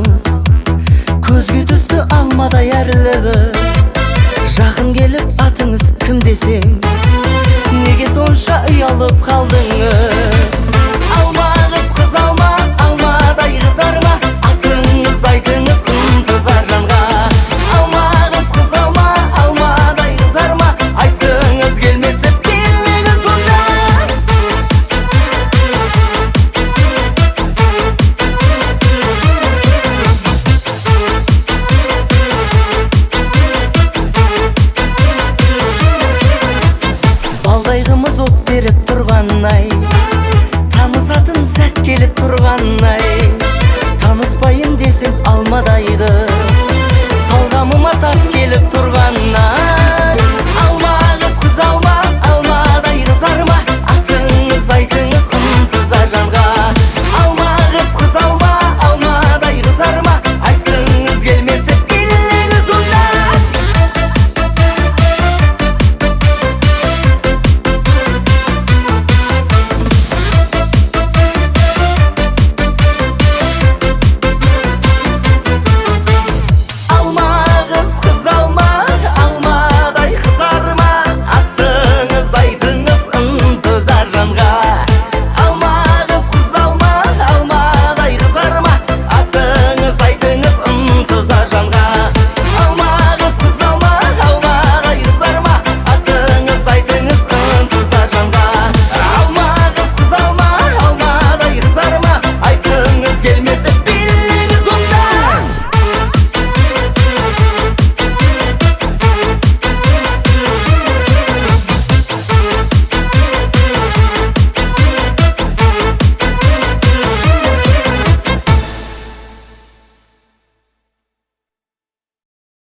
атыңыз көзге түсті алмадай әрлі қыз. Жақын келіп атыңыз кім десем, неге сонша ұялып қалдыңыз? Алма қыз алма, алмадай қызарма, атыңызды айтыңыз ынтызар жанға. Алма қыз алма, алмадай қызарма, айтқыңыз келмесе билеген сонда. Балдай қымыз от беріп тұрғанай, танысатын сәт келіп тұрғанай. Таныспайын десем алмадай қыз, талғамыма тап келіп тұр